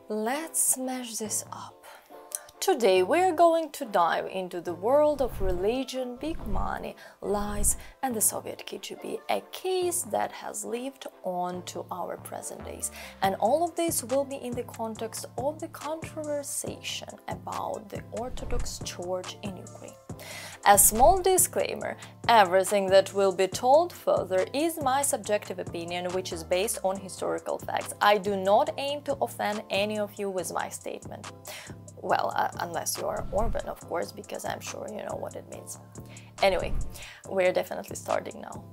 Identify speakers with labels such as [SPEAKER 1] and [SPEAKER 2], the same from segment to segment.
[SPEAKER 1] Let's smash this up. Today we're going to dive into the world of religion, big money, lies, and the Soviet KGB, a case that has lived on to our present days. And all of this will be in the context of the conversation about the Orthodox Church in Ukraine. A small disclaimer, everything that will be told further is my subjective opinion, which is based on historical facts. I do not aim to offend any of you with my statement. Well, unless you are Orban, of course, because I'm sure you know what it means. Anyway, we're definitely starting now.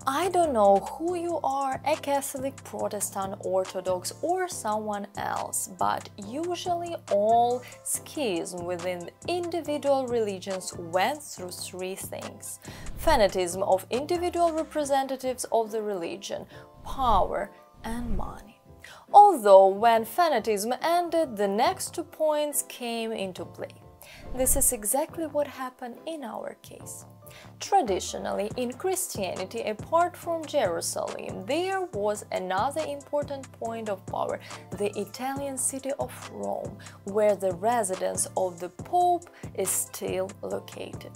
[SPEAKER 1] I don't know who you are, a Catholic, Protestant, Orthodox, or someone else, but usually all schisms within individual religions went through three things: fanaticism of individual representatives of the religion, power, and money. Although when fanaticism ended, the next 2 points came into play. This is exactly what happened in our case. Traditionally, in Christianity, apart from Jerusalem, there was another important point of power, the Italian city of Rome, where the residence of the Pope is still located.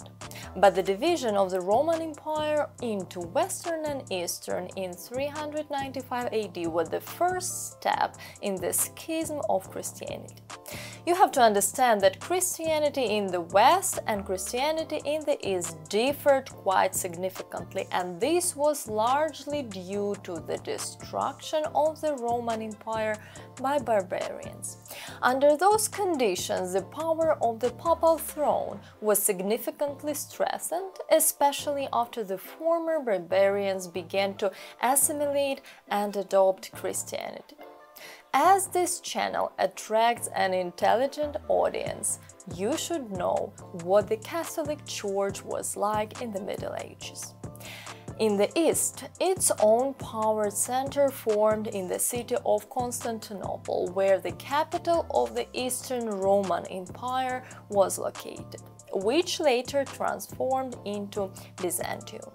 [SPEAKER 1] But the division of the Roman Empire into Western and Eastern in 395 AD was the first step in the schism of Christianity. You have to understand that Christianity in the West and Christianity in the East differed quite significantly, and this was largely due to the destruction of the Roman Empire by barbarians. Under those conditions, the power of the papal throne was significantly strengthened, especially after the former barbarians began to assimilate and adopt Christianity. As this channel attracts an intelligent audience, you should know what the Catholic Church was like in the Middle Ages. In the East, its own power center formed in the city of Constantinople, where the capital of the Eastern Roman Empire was located, which later transformed into Byzantium.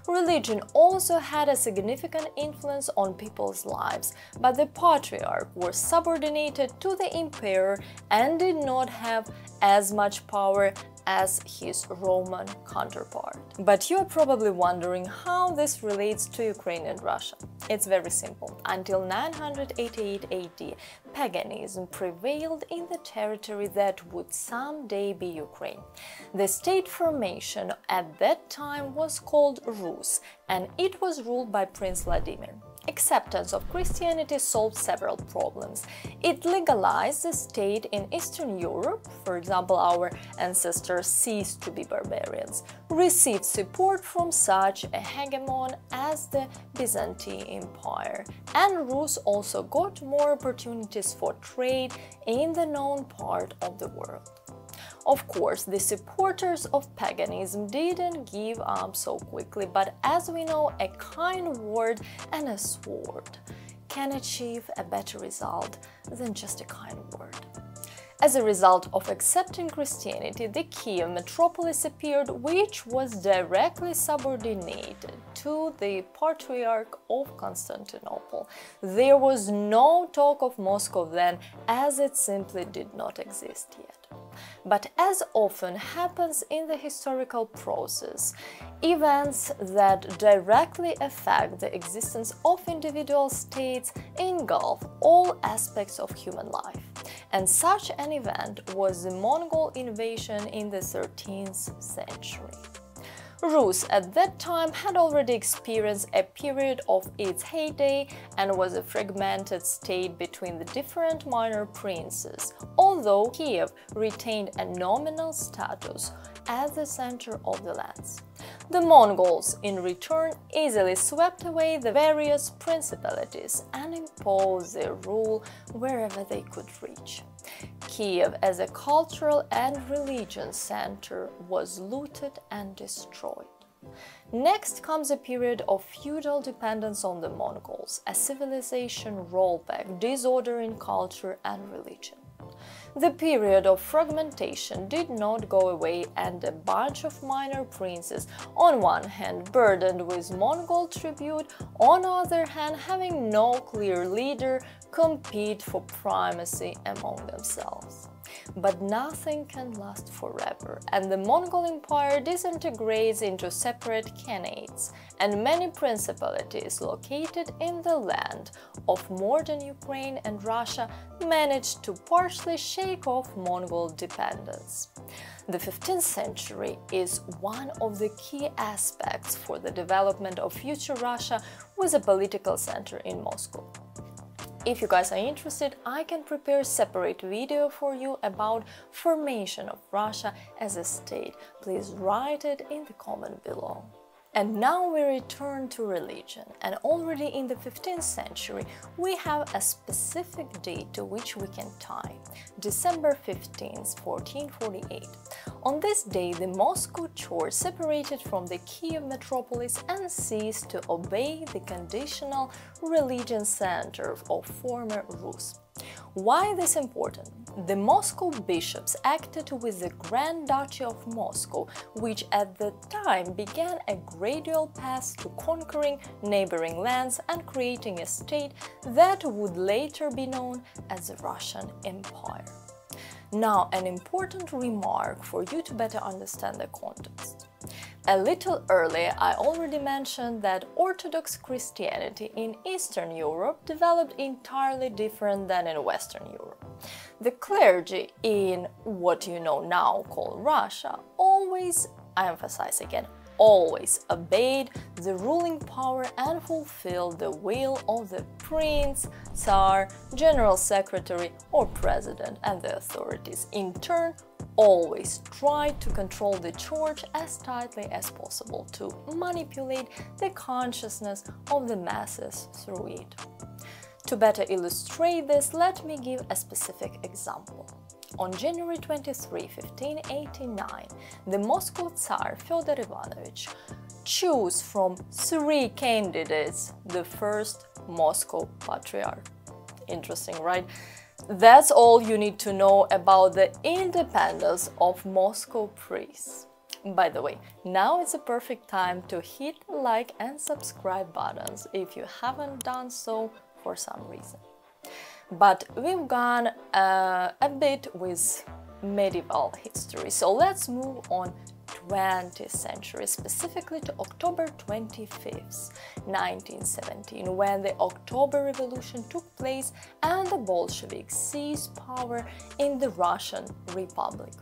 [SPEAKER 1] Religion also had a significant influence on people's lives, but the Patriarch was subordinated to the emperor and did not have as much power as his Roman counterpart. But you're probably wondering how this relates to Ukraine and Russia. It's very simple. Until 988 AD, paganism prevailed in the territory that would someday be Ukraine. The state formation at that time was called Rus, and it was ruled by Prince Vladimir. Acceptance of Christianity solved several problems. It legalized the state in Eastern Europe, for example, our ancestors ceased to be barbarians, received support from such a hegemon as the Byzantine Empire, and Rus also got more opportunities for trade in the known part of the world. Of course, the supporters of paganism didn't give up so quickly, but as we know, a kind word and a sword can achieve a better result than just a kind word. As a result of accepting Christianity, the Kyiv Metropolis appeared, which was directly subordinated to the Patriarch of Constantinople. There was no talk of Moscow then, as it simply did not exist yet. But as often happens in the historical process, events that directly affect the existence of individual states engulf all aspects of human life. And such an event was the Mongol invasion in the 13th century. Rus at that time had already experienced a period of its heyday and was a fragmented state between the different minor princes, although Kiev retained a nominal status as the center of the lands. The Mongols, in return, easily swept away the various principalities and imposed their rule wherever they could reach. Kiev, as a cultural and religious center, was looted and destroyed. Next comes a period of feudal dependence on the Mongols, a civilization rollback, disorder in culture and religion. The period of fragmentation did not go away, and a bunch of minor princes, on one hand burdened with Mongol tribute, on the other hand having no clear leader, compete for primacy among themselves. But nothing can last forever, and the Mongol Empire disintegrates into separate khanates, and many principalities located in the land of modern Ukraine and Russia managed to partially shake off Mongol dependence. The 15th century is one of the key aspects for the development of future Russia, with a political center in Moscow. If you guys are interested, I can prepare a separate video for you about formation of Russia as a state. Please write it in the comment below. And now we return to religion, and already in the 15th century we have a specific date to which we can tie – December 15th, 1448. On this day the Moscow Church separated from the Kyiv Metropolis and ceased to obey the conditional religion center of former Rus. Why this important? The Moscow bishops acted with the Grand Duchy of Moscow, which at the time began a gradual path to conquering neighboring lands and creating a state that would later be known as the Russian Empire. Now, an important remark for you to better understand the context. A little earlier, I already mentioned that Orthodox Christianity in Eastern Europe developed entirely different than in Western Europe. The clergy in what you know now called Russia always, I emphasize again, always obeyed the ruling power and fulfilled the will of the prince, tsar, general secretary or president, and the authorities in turn always tried to control the church as tightly as possible to manipulate the consciousness of the masses through it. To better illustrate this, let me give a specific example. On January 23, 1589, the Moscow Tsar Fyodor Ivanovich chose from 3 candidates the first Moscow Patriarch. Interesting, right? That's all you need to know about the independence of Moscow priests. By the way, now is the perfect time to hit the like and subscribe buttons if you haven't done so for some reason. But we've gone a bit with medieval history, so let's move on 20th century, specifically to October 25th, 1917, when the October Revolution took place and the Bolsheviks seized power in the Russian Republic.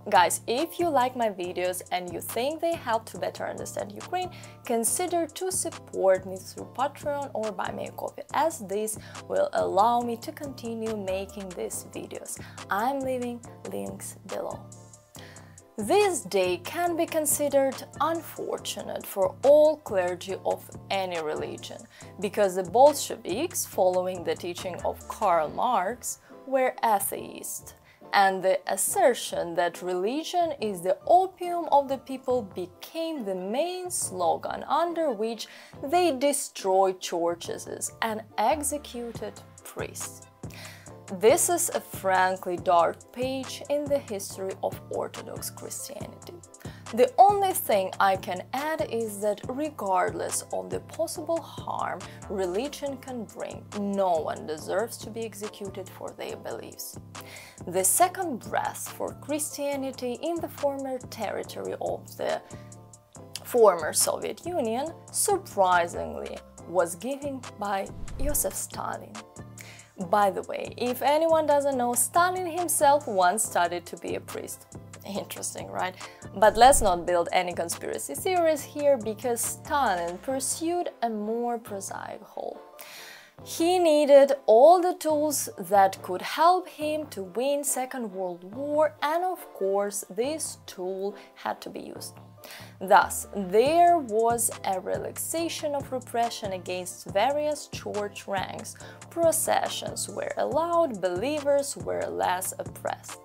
[SPEAKER 1] Guys, if you like my videos and you think they help to better understand Ukraine, consider to support me through Patreon or buy me a coffee, as this will allow me to continue making these videos. I'm leaving links below. This day can be considered unfortunate for all clergy of any religion, because the Bolsheviks, following the teaching of Karl Marx, were atheists, and the assertion that religion is the opium of the people became the main slogan under which they destroyed churches and executed priests. This is a frankly dark page in the history of Orthodox Christianity. The only thing I can add is that regardless of the possible harm religion can bring, no one deserves to be executed for their beliefs. The second breath for Christianity in the former territory of the former Soviet Union, surprisingly, was given by Joseph Stalin. By the way, if anyone doesn't know, Stalin himself once studied to be a priest. Interesting, right? But let's not build any conspiracy theories here, because Stalin pursued a more prosaic goal. He needed all the tools that could help him to win Second World War, and of course this tool had to be used. Thus, there was a relaxation of repression against various church ranks, processions were allowed, believers were less oppressed.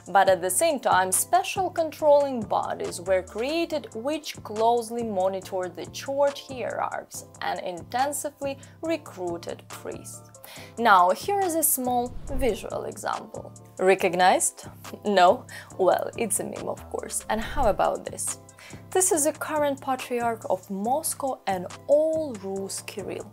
[SPEAKER 1] But at the same time, special controlling bodies were created which closely monitored the church hierarchs and intensively recruited priests. Now, here is a small visual example. Recognized? No? Well, it's a meme, of course. And how about this? This is the current Patriarch of Moscow and all Rus Kirill.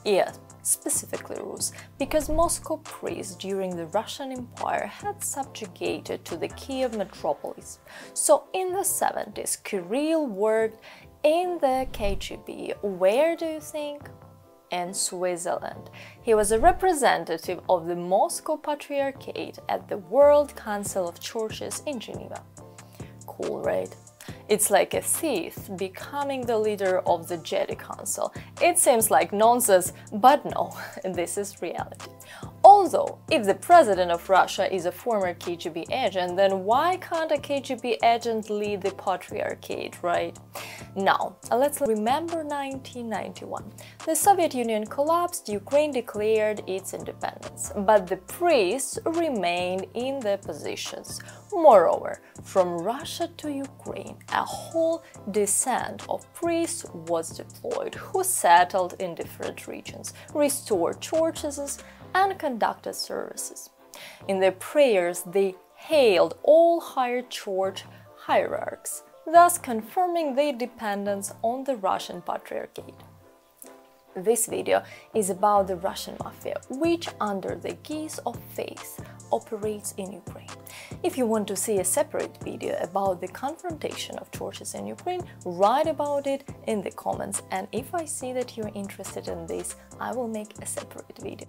[SPEAKER 1] Yes, specifically Rus, because Moscow priests during the Russian Empire had subjugated to the Kyiv Metropolis. So in the 70s, Kirill worked in the KGB. Where do you think? In Switzerland. He was a representative of the Moscow Patriarchate at the World Council of Churches in Geneva. Cool, right? It's like a thief becoming the leader of the Jedi Council. It seems like nonsense, but no, this is reality. Although, if the president of Russia is a former KGB agent, then why can't a KGB agent lead the Patriarchate, right? Now, let's remember 1991. The Soviet Union collapsed, Ukraine declared its independence, but the priests remained in their positions. Moreover, from Russia to Ukraine, a whole descent of priests was deployed, who settled in different regions, restored churches, and conducted services. In their prayers, they hailed all higher church hierarchs, thus confirming their dependence on the Russian Patriarchate. This video is about the Russian mafia, which, under the guise of faith, operates in Ukraine. If you want to see a separate video about the confrontation of churches in Ukraine, write about it in the comments, and if I see that you're interested in this, I will make a separate video.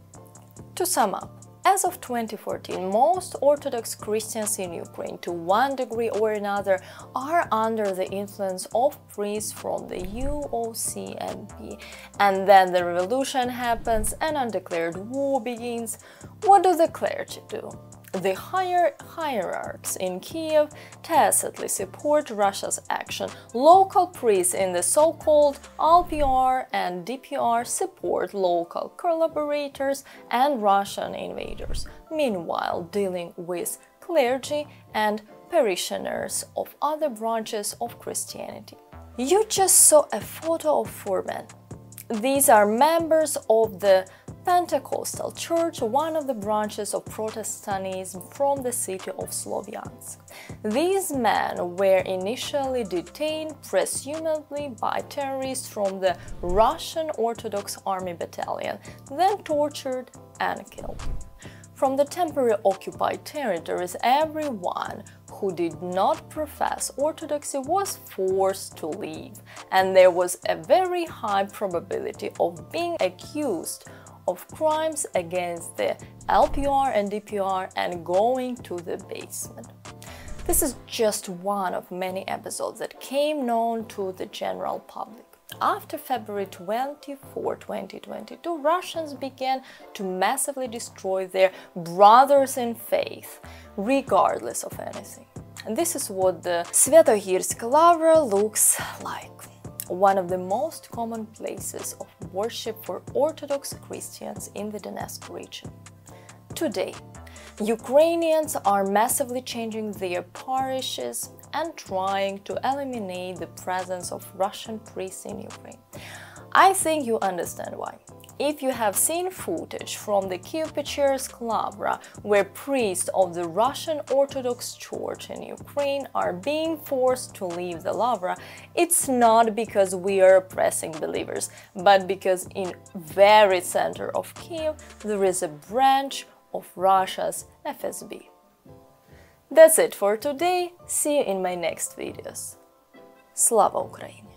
[SPEAKER 1] To sum up, as of 2014, most Orthodox Christians in Ukraine, to one degree or another, are under the influence of priests from the UOCMP. And then the revolution happens and undeclared war begins. What do the clergy do? The higher hierarchs in Kiev tacitly support Russia's action. Local priests in the so-called LPR and DPR support local collaborators and Russian invaders, meanwhile dealing with clergy and parishioners of other branches of Christianity. You just saw a photo of 4 men. These are members of the Pentecostal Church, one of the branches of Protestantism from the city of Slovyansk. These men were initially detained, presumably by terrorists from the Russian Orthodox Army Battalion, then tortured and killed. From the temporarily occupied territories, everyone who did not profess Orthodoxy was forced to leave, and there was a very high probability of being accused of crimes against the LPR and DPR and going to the basement. This is just one of many episodes that came known to the general public. After February 24, 2022, Russians began to massively destroy their brothers in faith, regardless of anything. And this is what the Svetogirsk Lavra looks like. One of the most common places of worship for Orthodox Christians in the Donetsk region. Today, Ukrainians are massively changing their parishes and trying to eliminate the presence of Russian priests in Ukraine. I think you understand why. If you have seen footage from the Kyiv Metropolis Lavra, where priests of the Russian Orthodox Church in Ukraine are being forced to leave the Lavra, it's not because we are oppressing believers, but because in very center of Kyiv there is a branch of Russia's FSB. That's it for today. See you in my next videos. Slava Ukraini!